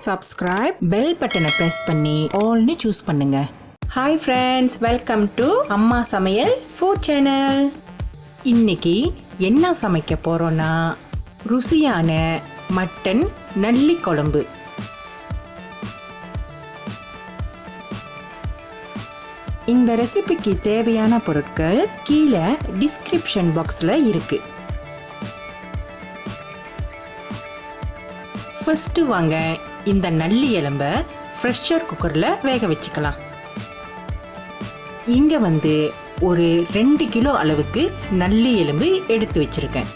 subscribe, bell button press பண்ணி all-னு choose பண்ணுங்க. Hi friends, welcome to அம்மா சமையல் food channel. இன்னைக்கு என்ன சமைக்க போறோம்னா ருசியான மட்டன் நல்லி குழம்பு. இந்த ரெசிபிக்கு தேவையான பொருட்கள் கீழே டிஸ்கிரிப்ஷன் பாக்ஸ்ல இருக்கு. ஃபர்ஸ்ட் வாங்க இந்த நல்லி எலும்பை ப்ரெஷர் குக்கர்ல வேக வச்சுக்கலாம். இங்க ஒரு 2 கிலோ அளவுக்கு நல்லி எலும்பு எடுத்து வச்சிருக்கேன்.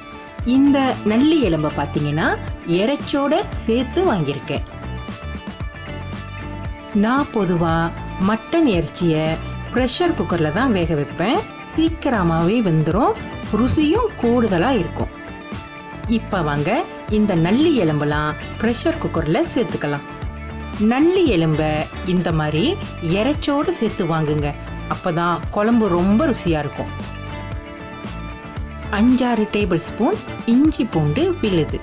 இந்த நல்லி எலும்பை பார்த்தீங்கன்னா இறைச்சோட சேர்த்து வாங்கியிருக்கேன். நான் பொதுவாக மட்டன் இறைச்சியை ப்ரெஷர் குக்கரில் தான் வேக வைப்பேன். சீக்கிரமாகவே வெந்துடும், ருசியும் கூடுதலாக இருக்கும். இப்போ வாங்க இந்த நல்லி எலும்பெல்லாம் ப்ரெஷர் குக்கரில் சேர்த்துக்கலாம். நல்லி எலும்பை இந்த மாதிரி இறைச்சோடு சேர்த்து வாங்குங்க, அப்போ தான் குழம்பு ரொம்ப ருசியாக இருக்கும். 5-6 டேபிள் ஸ்பூன் இஞ்சி பூண்டு விழுது,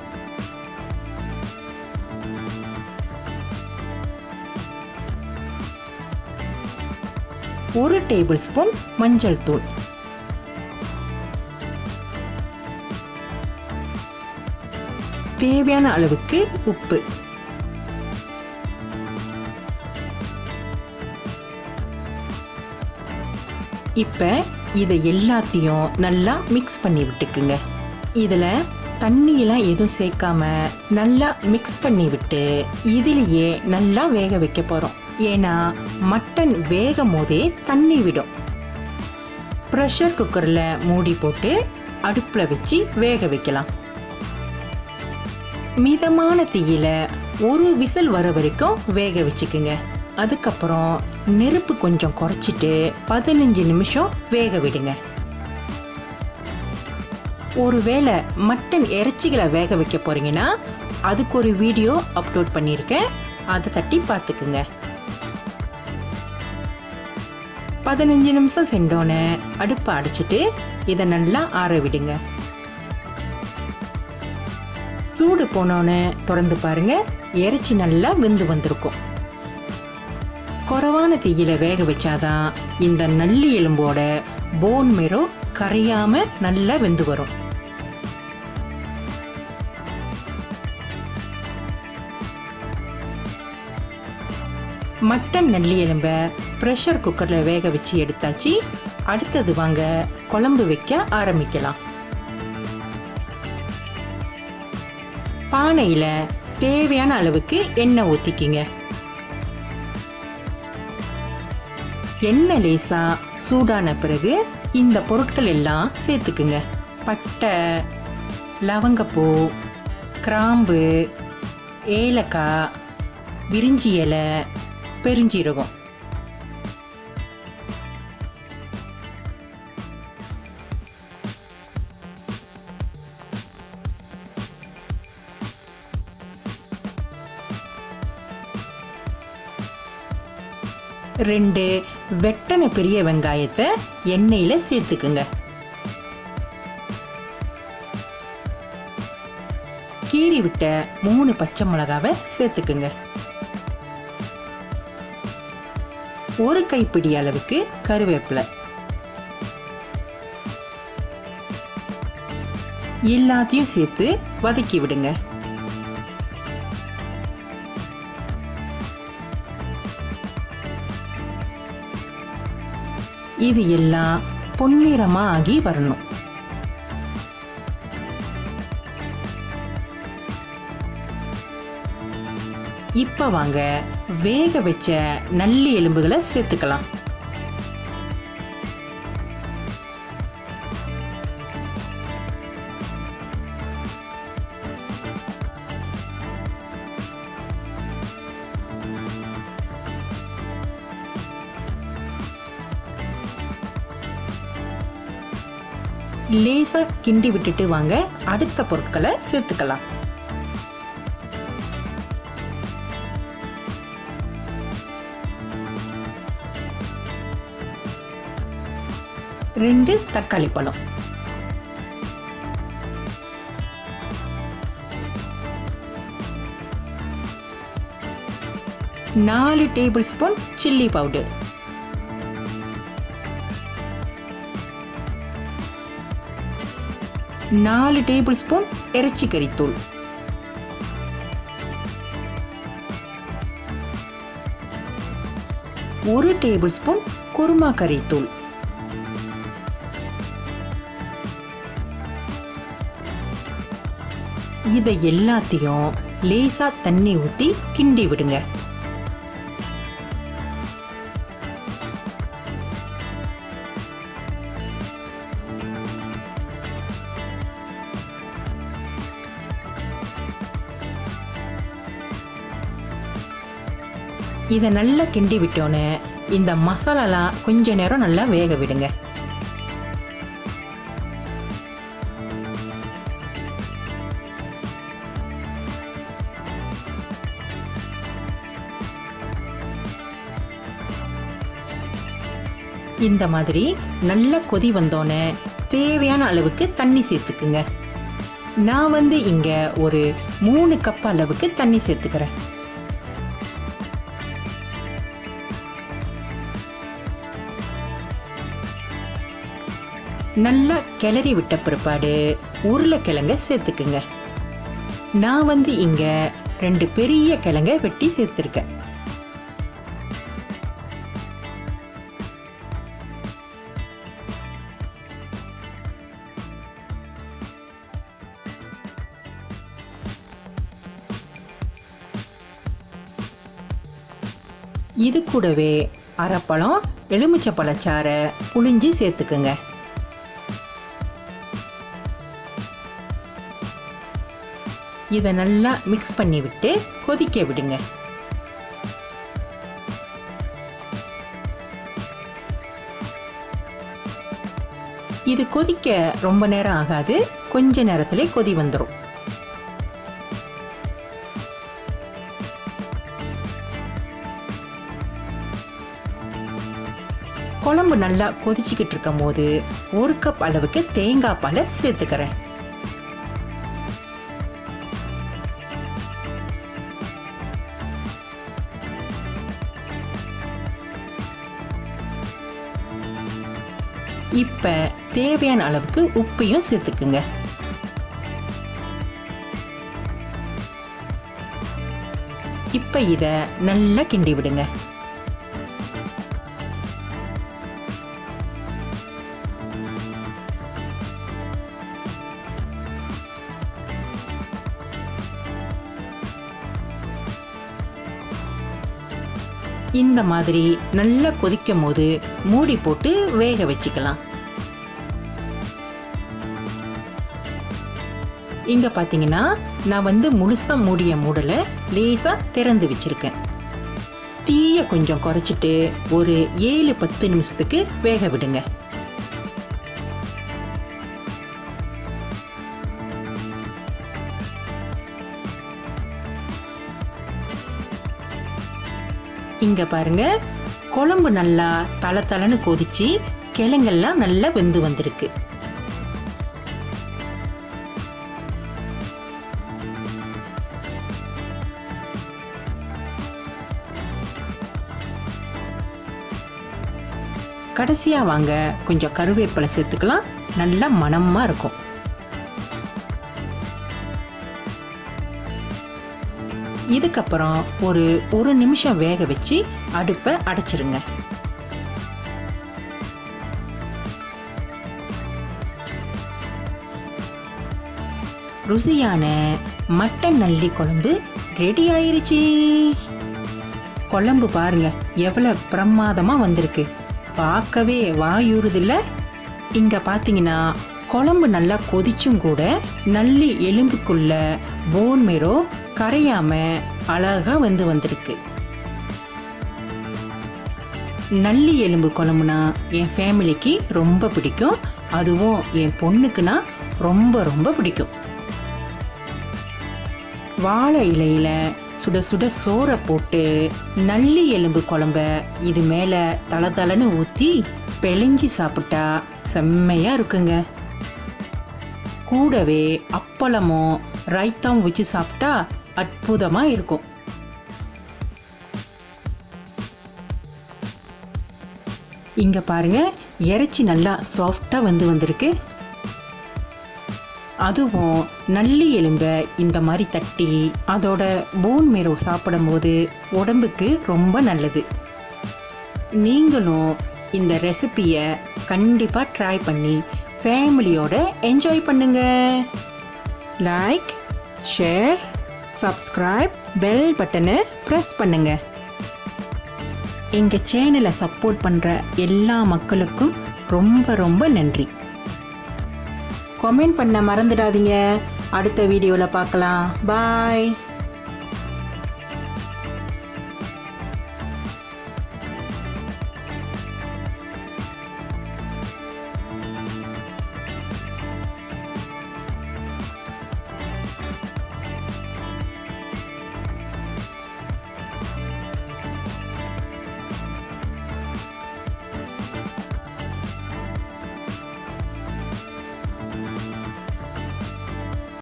1 டேபிள் ஸ்பூன் மஞ்சள் தூள், தேவையான அளவுக்கு உப்பு, இப்போ இதை எல்லாத்தையும் நல்லா மிக்ஸ் பண்ணி விட்டுக்குங்க. இதில் தண்ணியெல்லாம் எதுவும் சேர்க்காம நல்லா மிக்ஸ் பண்ணி விட்டு இதிலேயே நல்லா வேக வைக்க போகிறோம். ஏன்னா மட்டன் வேகும் போதே தண்ணி விடும். ப்ரெஷர் குக்கரில் மூடி போட்டு அடுப்பில் வச்சு வேக வைக்கலாம். மிதமான தீயில 1 விசில் வர வரைக்கும் வேக வச்சுக்குங்க. அதுக்கப்புறம் நெருப்பு கொஞ்சம் குறைச்சிட்டு 15 நிமிஷம் வேக விடுங்க. ஒருவேளை மட்டன் இறைச்சிகளை வேக வைக்க போறீங்கன்னா அதுக்கு ஒரு வீடியோ அப்லோட் பண்ணியிருக்கேன், அதை தட்டி பார்த்துக்குங்க. 15 நிமிஷம் சென்றோன்னே அடுப்பை அடைச்சிட்டு இதை நல்லா ஆற விடுங்க. சூடு போனோன்னு திறந்து பாருங்க, இறைச்சி நல்லா வெந்து வந்திருக்கும். குறைவான தீயில வேக வச்சாதான் இந்த நல்லி எலும்போட போன் மேரோ கரையாம நல்லா வெந்து வரும். மட்டன் நல்லி எலும்பை ப்ரெஷர் குக்கரில் வேக வச்சு எடுத்தாச்சு. அடுத்தது வாங்க குழம்பு வைக்க ஆரம்பிக்கலாம். பானையில் தேவையான அளவுக்கு எண்ணெய் ஊற்றிக்கிங்க. எண்ணெய் லேசாக சூடான பிறகு இந்த பொருட்கள் எல்லாம் சேர்த்துக்குங்க. பட்டை, லவங்கப்பூ, கிராம்பு, ஏலக்காய், பிரிஞ்சி இலை, பெருஞ்சீரகம். ரெண்டு வெட்டன பெரிய வெங்காயத்தை எண்ணெயில் சேர்த்துக்குங்க. கீறி விட்ட 3 பச்சை மிளகாவை சேர்த்துக்குங்க. 1 கைப்பிடி அளவுக்கு கருவேப்பிலை. எல்லாத்தையும் சேர்த்து வதக்கி விடுங்க. இது எல்லாம் பொன்னிறமா ஆகி வரணும். இப்ப வாங்க வேக வச்ச நல்லி எலும்புகளை சேர்த்துக்கலாம். லேசா கிண்டி விட்டுட்டு வாங்க அடுத்த பொருட்களை சேர்த்துக்கலாம். 2 தக்காளி பழம், 4 table spoon chilli powder, 4 table spoon இறைச்சி கறித்தூள், 1 டேபிள் ஸ்பூன் குருமா கறித்தூள், இதை எல்லாத்தையும் லேசா தண்ணி ஊற்றி கிண்டி விடுங்க. இதை நல்லா கிண்டி விட்டோன்னே இந்த மசாலாலாம் கொஞ்ச நேரம் நல்லா வேக விடுங்க. இந்த மாதிரி நல்ல கொதி வந்தோன்னே தேவையான அளவுக்கு தண்ணி சேர்த்துக்குங்க. நான் இங்க ஒரு 3 கப் அளவுக்கு தண்ணி சேர்த்துக்கிறேன். நல்லா கிளறி விட்ட பிற்பாடு உருளைக்கிழங்க சேர்த்துக்குங்க. நான் இங்க 2 பெரிய கிழங்க வெட்டி சேர்த்துருக்கேன். இது கூடவே அரைப்பழம் எலுமிச்சை பழச்சாறை புளிஞ்சி சேர்த்துக்குங்க. இதை நல்லா மிக்ஸ் பண்ணி விட்டு கொதிக்க விடுங்க. இது கொதிக்க ரொம்ப நேரம் ஆகாது, கொஞ்ச நேரத்திலே கொதி வந்துடும். குழம்பு நல்லா கொதிச்சுக்கிட்டு இருக்கும் போது 1 கப் அளவுக்கு தேங்காய் பாலை சேர்த்துக்கிறேன். இப்ப தேவையான அளவுக்கு உப்பையும் சேர்த்துக்குங்க. இப்ப இதை நல்லா கிண்டி விடுங்க. இந்த மாதிரி நல்லா கொதிக்கும் போது மூடி போட்டு வேக வச்சுக்கலாம். இங்க பாத்தீங்கன்னா நான் முழுசா மூடிய மூடலை லேசா திறந்து வச்சிருக்கேன். தீய கொஞ்சம் குறைச்சிட்டு ஒரு 7-10 நிமிஷத்துக்கு வேக விடுங்க. இங்க பாருங்க, குழம்பு நல்லா தளன்னு கொதிச்சு கிழங்கெல்லாம் நல்லா வெந்து வந்திருக்கு. கடைசியா வாங்க கொஞ்சம் கருவேப்பிலை சேர்த்துக்கலாம், நல்லா மணமா இருக்கும். இதுக்கப்புறம் ஒரு நிமிஷம் வேக வச்சு அடுப்பை அடைச்சிருங்க. ருசியான மட்டன் நல்லி குழம்பு ரெடி ஆயிருச்சு. குழம்பு பாருங்க எவ்வளவு பிரமாதமா வந்திருக்கு, பார்க்கவே வாயூறுதில்ல. இங்க பாத்தீங்கன்னா குழம்பு நல்லா கொதிச்சும் கூட நல்லி எலும்புக்குள்ள போன் மேரோ கரையாம அழகா வந்திருக்கு. நல்லி எலும்பு குழம்புனா என் ஃபேமிலிக்கு ரொம்ப பிடிக்கும், அதுவும் என் பொண்ணுக்குன்னா ரொம்ப ரொம்ப பிடிக்கும். வாழை இலையில சுட சுட சோறை போட்டு நல்லி எலும்பு குழம்ப இது மேல தளன்னு ஊத்தி பிழைஞ்சி சாப்பிட்டா செம்மையா இருக்குங்க. கூடவே அப்பளமும் ரைத்தாவும் வச்சு சாப்பிட்டா அற்புதமா இருக்கும். இங்கே பாருங்கள், இறைச்சி நல்லா சாஃப்டாக வந்திருக்கு. அதுவும் நல்லி எலும்பை இந்த மாதிரி தட்டி அதோட போன் மேரோ சாப்பிடும்போது உடம்புக்கு ரொம்ப நல்லது. நீங்களும் இந்த ரெசிபியை கண்டிப்பாக ட்ரை பண்ணி ஃபேமிலியோட என்ஜாய் பண்ணுங்க. லைக், ஷேர், சப்ஸ்கிரைப், பெல் பட்டனை ப்ரெஸ் பண்ணுங்க. எங்கள் சேனலை சப்போர்ட் பண்ணுற எல்லா மக்களுக்கும் ரொம்ப ரொம்ப நன்றி. கமெண்ட் பண்ண மறந்துடாதீங்க. அடுத்த வீடியோவில் பார்க்கலாம். பாய்.